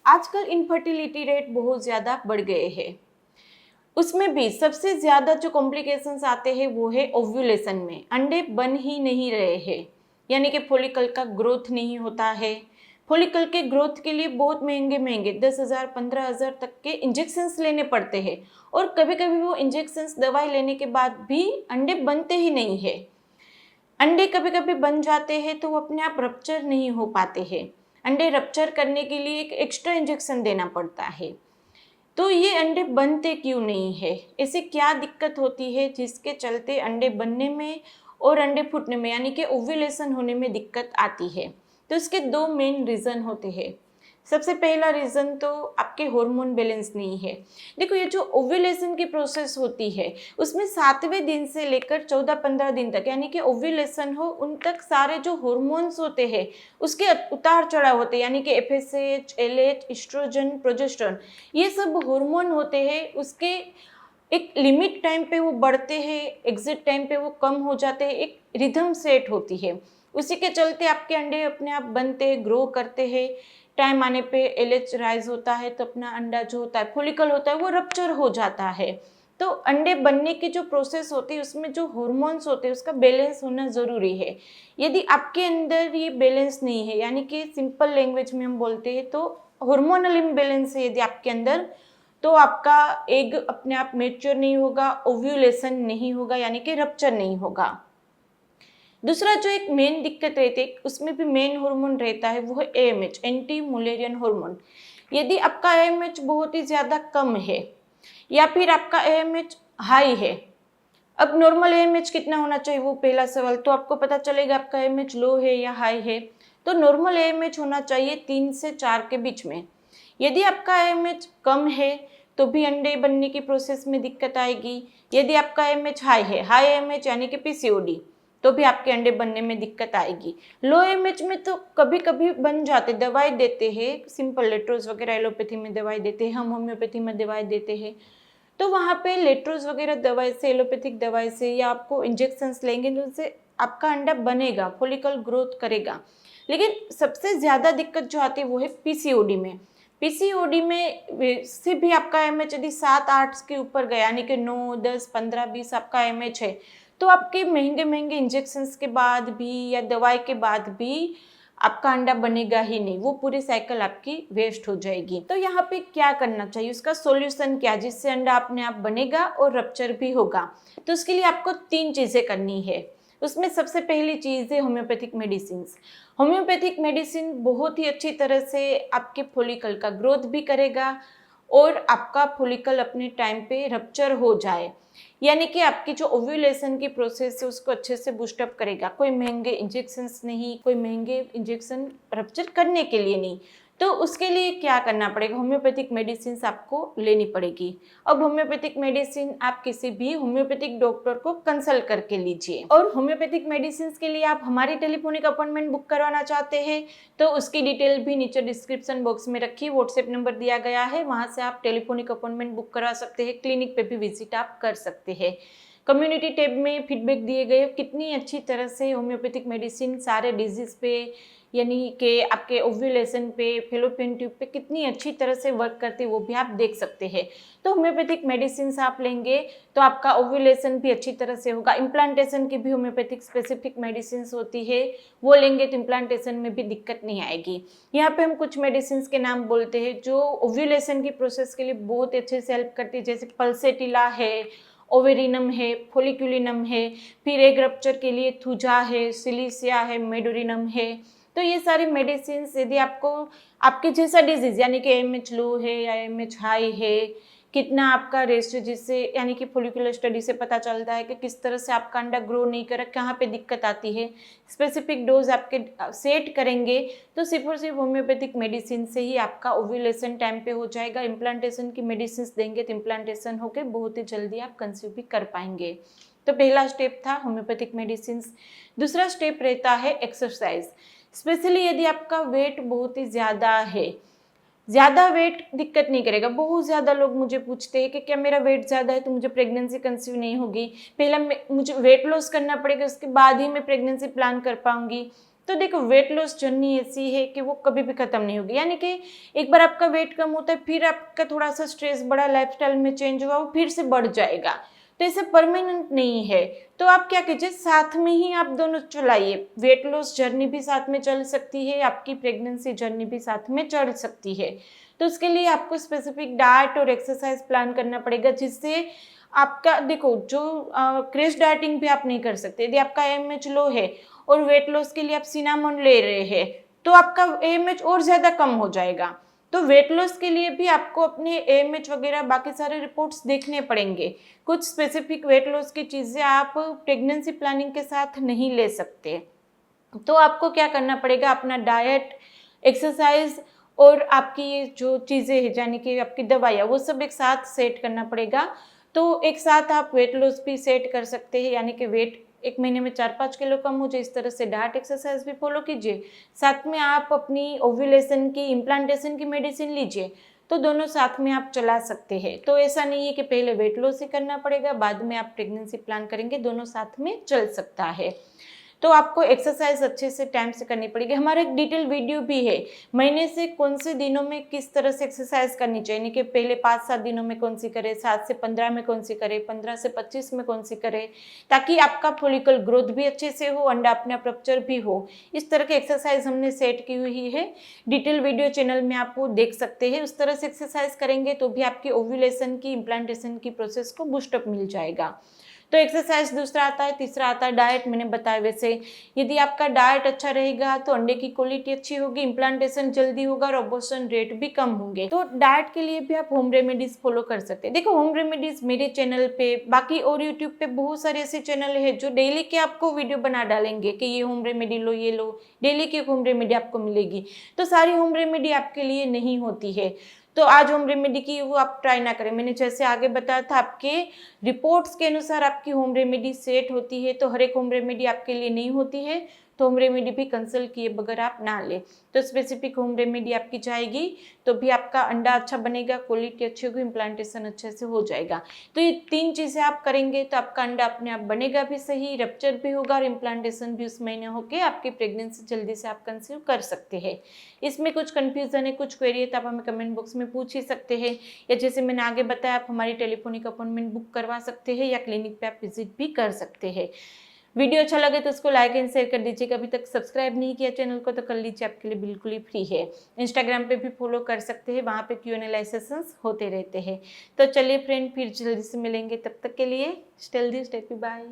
आजकल infertility rate बहुत ज़्यादा बढ़ गए हैं। उसमें भी सबसे ज़्यादा जो कॉम्प्लिकेशंस आते हैं वो है ओव्यूलेशन में। अंडे बन ही नहीं रहे हैं, यानी कि फॉलिकल का ग्रोथ नहीं होता है। फॉलिकल के ग्रोथ के लिए बहुत महंगे महंगे 10,000 15,000 तक के इंजेक्शंस लेने पड़ते हैं, और कभी कभी वो इंजेक्शंस दवाई लेने के बाद भी अंडे बनते ही नहीं है। अंडे कभी कभी बन जाते हैं तो वो अपने आप रप्चर नहीं हो पाते हैं। अंडे रप्चर करने के लिए एक एक्स्ट्रा इंजेक्शन देना पड़ता है। तो ये अंडे बनते क्यों नहीं है, ऐसे क्या दिक्कत होती है जिसके चलते अंडे बनने में और अंडे फूटने में यानी कि ओव्यूलेशन होने में दिक्कत आती है? तो इसके दो मेन रीज़न होते हैं। सबसे पहला रीज़न तो आपके हार्मोन बैलेंस नहीं है। देखो, ये जो ओव्यूलेशन की प्रोसेस होती है उसमें 7वें दिन से लेकर 14-15 दिन तक, यानी कि ओव्यूलेशन हो उन तक सारे जो हार्मोन्स होते हैं उसके उतार चढ़ाव होते हैं, यानी कि FSH, LH, एस्ट्रोजन, प्रोजेस्टेरोन, ये सब हार्मोन होते हैं। उसके एक लिमिट टाइम पे वो बढ़ते हैं, एग्जिट टाइम पे वो कम हो जाते हैं, एक रिदम सेट होती है। उसी के चलते आपके अंडे अपने आप बनते हैं, ग्रो करते हैं। टाइम आने पे LH राइज होता है तो अपना अंडा जो होता है, फॉलिकल होता है, वो रप्चर हो जाता है। तो अंडे बनने की जो प्रोसेस होती है उसमें जो हार्मोन्स होते हैं उसका बैलेंस होना ज़रूरी है। यदि आपके अंदर ये बैलेंस नहीं है, यानी कि सिंपल लैंग्वेज में हम बोलते हैं तो हार्मोनल इम्बैलेंस है यदि आपके अंदर, तो आपका एग अपने आप मैच्योर नहीं होगा, ओव्यूलेशन नहीं होगा, यानी कि रप्चर नहीं होगा। दूसरा जो एक मेन दिक्कत रहती है, उसमें भी मेन हार्मोन रहता है, वो है AMH, एंटी मुलेरियन हार्मोन। यदि आपका AMH बहुत ही ज़्यादा कम है या फिर आपका AMH हाई है, अब नॉर्मल AMH कितना होना चाहिए वो पहला सवाल, तो आपको पता चलेगा आपका AMH लो है या हाई है। तो नॉर्मल AMH होना चाहिए 3 से 4 के बीच में। यदि आपका AMH कम है तो भी अंडे बनने की प्रोसेस में दिक्कत आएगी। यदि आपका AMH हाई है, हाई AMH यानी कि PCOD, तो भी आपके अंडे बनने में दिक्कत आएगी। लो AMH में तो कभी कभी बन जाते, दवाई देते हैं, सिंपल लेट्रोज वगैरह एलोपैथी में दवाई देते हैं, हम होम्योपैथी में दवाई देते हैं, तो वहाँ पे लेट्रोज वगैरह दवाई से, एलोपैथिक दवाई से या आपको इंजेक्शंस लेंगे तो उससे आपका अंडा बनेगा, फॉलिकल ग्रोथ करेगा। लेकिन सबसे ज़्यादा दिक्कत जो आती है वो है PCOD में। PCOD में से भी आपका AMH यदि 7-8 के ऊपर गया, यानी कि 9, 10, 15, 20 आपका AMH है, तो आपके महंगे महंगे इंजेक्शंस के बाद भी या दवाई के बाद भी आपका अंडा बनेगा ही नहीं, वो पूरी साइकिल आपकी वेस्ट हो जाएगी। तो यहाँ पे क्या करना चाहिए, उसका सॉल्यूशन क्या, जिससे अंडा अपने आप बनेगा और रप्चर भी होगा? तो उसके लिए आपको 3 चीज़ें करनी है। उसमें सबसे पहली चीज़ है होम्योपैथिक मेडिसिन। होम्योपैथिक मेडिसिन बहुत ही अच्छी तरह से आपके फॉलिकल का ग्रोथ भी करेगा और आपका फॉलिकल अपने टाइम पे रप्चर हो जाए, यानी कि आपकी जो ओव्यूलेशन की प्रोसेस है उसको अच्छे से बूस्टअप करेगा। कोई महंगे इंजेक्शंस नहीं, कोई महंगे इंजेक्शन रप्चर करने के लिए नहीं। तो उसके लिए क्या करना पड़ेगा, होम्योपैथिक मेडिसिन आपको लेनी पड़ेगी। अब होम्योपैथिक मेडिसिन आप किसी भी होम्योपैथिक डॉक्टर को कंसल्ट करके लीजिए। और होम्योपैथिक मेडिसिन के लिए आप हमारी टेलीफोनिक अपॉइंटमेंट बुक करवाना चाहते हैं तो उसकी डिटेल भी नीचे डिस्क्रिप्शन बॉक्स में रखी, व्हाट्सएप नंबर दिया गया है, वहाँ से आप टेलीफोनिक अपॉइंटमेंट बुक करवा सकते हैं। क्लिनिक पे भी विजिट आप कर सकते हैं। कम्युनिटी टैब में फीडबैक दिए गए कितनी अच्छी तरह से होम्योपैथिक मेडिसिन सारे डिजीज पे, यानी कि आपके ओव्यूलेशन पे, फेलोपियन ट्यूब पे कितनी अच्छी तरह से वर्क करते हैं वो भी आप देख सकते हैं। तो होम्योपैथिक मेडिसिन आप लेंगे तो आपका ओव्यूलेशन भी अच्छी तरह से होगा। इम्प्लांटेशन की भी होम्योपैथिक स्पेसिफिक मेडिसिन होती है, वो लेंगे तो इम्प्लांटेशन में भी दिक्कत नहीं आएगी। यहाँ पे हम कुछ मेडिसिन के नाम बोलते हैं जो ओव्यूलेशन की प्रोसेस के लिए बहुत अच्छे से हेल्प करती है, जैसे पल्सेटिला है, ओवेरिनम है, फोलिकुलिनम है, फिर एग रप्चर के लिए थुजा है, सिलिसिया है, मेडोरिनम है। तो ये सारी मेडिसिन यदि आपको आपके जैसा डिजीज, यानी कि AMH लो है या AMH हाई है, कितना आपका रेस्ट, जिससे यानी कि फॉलिकुलर स्टडी से पता चलता है कि किस तरह से आपका अंडा ग्रो नहीं कर रहा, कहाँ पे दिक्कत आती है, स्पेसिफिक डोज आपके सेट करेंगे तो सिर्फ और सिर्फ होम्योपैथिक मेडिसिन से ही आपका ओव्यूलेशन टाइम पे हो जाएगा। इम्प्लांटेशन की मेडिसिन देंगे तो इम्प्लांटेशन होकर बहुत ही जल्दी आप कंसीव भी कर पाएंगे। तो पहला स्टेप था होम्योपैथिक मेडिसिन। दूसरा स्टेप रहता है एक्सरसाइज। स्पेशली यदि आपका वेट बहुत ही ज़्यादा है, ज़्यादा वेट दिक्कत नहीं करेगा। बहुत ज़्यादा लोग मुझे पूछते हैं कि क्या मेरा वेट ज़्यादा है तो मुझे प्रेगनेंसी कंसीव नहीं होगी, पहला मुझे वेट लॉस करना पड़ेगा उसके बाद ही मैं प्रेगनेंसी प्लान कर पाऊंगी। तो देखो वेट लॉस जर्नी ऐसी है कि वो कभी भी खत्म नहीं होगी, यानी कि एक बार आपका वेट कम होता है फिर आपका थोड़ा सा स्ट्रेस बढ़ा, लाइफस्टाइल में चेंज हुआ, वो फिर से बढ़ जाएगा। तो ऐसे परमानेंट नहीं है। तो आप क्या कीजिए, साथ में ही आप दोनों चलाइए, वेट लॉस जर्नी भी साथ में चल सकती है, आपकी प्रेगनेंसी जर्नी भी साथ में चल सकती है। तो उसके लिए आपको स्पेसिफिक डाइट और एक्सरसाइज प्लान करना पड़ेगा, जिससे आपका देखो जो क्रैश डाइटिंग भी आप नहीं कर सकते। यदि आपका AMH लो है और वेट लॉस के लिए आप सिनामोन ले रहे हैं तो आपका AMH और ज्यादा कम हो जाएगा। तो वेट लॉस के लिए भी आपको अपने AMH वगैरह बाकी सारे रिपोर्ट्स देखने पड़ेंगे। कुछ स्पेसिफिक वेट लॉस की चीजें आप प्रेगनेंसी प्लानिंग के साथ नहीं ले सकते। तो आपको क्या करना पड़ेगा, अपना डाइट, एक्सरसाइज और आपकी ये जो चीज़ें हैं यानी कि आपकी दवाइयाँ, वो सब एक साथ सेट करना पड़ेगा। तो एक साथ आप वेट लॉस भी सेट कर सकते हैं, यानी कि वेट 1 महीने में 4-5 किलो कम हो जाए, इस तरह से डाइट एक्सरसाइज भी फॉलो कीजिए। साथ में आप अपनी ओव्यूलेशन की, इम्प्लांटेशन की मेडिसिन लीजिए, तो दोनों साथ में आप चला सकते हैं। तो ऐसा नहीं है कि पहले वेट लॉस ही करना पड़ेगा, बाद में आप प्रेगनेंसी प्लान करेंगे, दोनों साथ में चल सकता है। तो आपको एक्सरसाइज अच्छे से टाइम से करनी पड़ेगी। हमारा एक डिटेल वीडियो भी है, महीने से कौन से दिनों में किस तरह से एक्सरसाइज करनी चाहिए, यानी कि पहले 5-7 दिनों में कौन सी करे, 7 से 15 में कौन सी करे, 15 से 25 में कौन सी करे, ताकि आपका फॉलिकल ग्रोथ भी अच्छे से हो, अंडा अपने आप रप्चर भी हो। इस तरह के एक्सरसाइज हमने सेट की हुई है, डिटेल वीडियो चैनल में आप वो देख सकते हैं। उस तरह से एक्सरसाइज करेंगे तो भी आपकी ओव्यूलेशन की, इम्प्लांटेशन की प्रोसेस को बूस्टअप मिल जाएगा। तो एक्सरसाइज दूसरा आता है। तीसरा आता है डाइट, मैंने बताया वैसे। यदि आपका डाइट अच्छा रहेगा तो अंडे की क्वालिटी अच्छी होगी, इम्प्लांटेशन जल्दी होगा और अबॉर्शन रेट भी कम होंगे। तो डाइट के लिए भी आप होम रेमेडीज फॉलो कर सकते हैं। देखो होम रेमेडीज मेरे चैनल पे, बाकी और यूट्यूब पे बहुत सारे ऐसे चैनल है जो डेली के आपको वीडियो बना डालेंगे कि ये होम रेमेडी लो, ये लो, डेली की होम रेमेडी आपको मिलेगी। तो सारी होम रेमेडी आपके लिए नहीं होती है, तो आज होम रेमेडी की वो आप ट्राई ना करें। मैंने जैसे आगे बताया था, आपके रिपोर्ट्स के अनुसार आपकी होम रेमेडी सेट होती है, तो हर एक होम रेमेडी आपके लिए नहीं होती है। तो होम रेमेडी भी कंसल्ट किए बगैर आप ना ले। तो स्पेसिफिक होम रेमेडी आपकी जाएगी तो भी आपका अंडा अच्छा बनेगा, क्वालिटी अच्छी होगी, इम्प्लांटेशन अच्छे से हो जाएगा। तो ये 3 चीज़ें आप करेंगे तो आपका अंडा अपने आप बनेगा भी सही, रप्चर भी होगा और इम्प्लांटेशन भी उस महीने होकर आपकी प्रेगनेंसी जल्दी से आप कंसीव कर सकते हैं। इसमें कुछ कन्फ्यूजन है, कुछ क्वेरी है तो आप हमें कमेंट बॉक्स में पूछ ही सकते हैं, या जैसे मैंने आगे बताया आप हमारी टेलीफोनिक अपॉइंटमेंट बुक करवा सकते हैं या क्लिनिक पे आप विजिट भी कर सकते हैं। वीडियो अच्छा लगे तो उसको लाइक एंड शेयर कर दीजिएगा। अभी तक सब्सक्राइब नहीं किया चैनल को तो कर लीजिए, आपके लिए बिल्कुल ही फ्री है। इंस्टाग्राम पे भी फॉलो कर सकते हैं, वहाँ पे Q&A लाइव सेशंस होते रहते हैं। तो चलिए फ्रेंड, फिर जल्दी से मिलेंगे, तब तक के लिए stay healthy, stay happy, bye.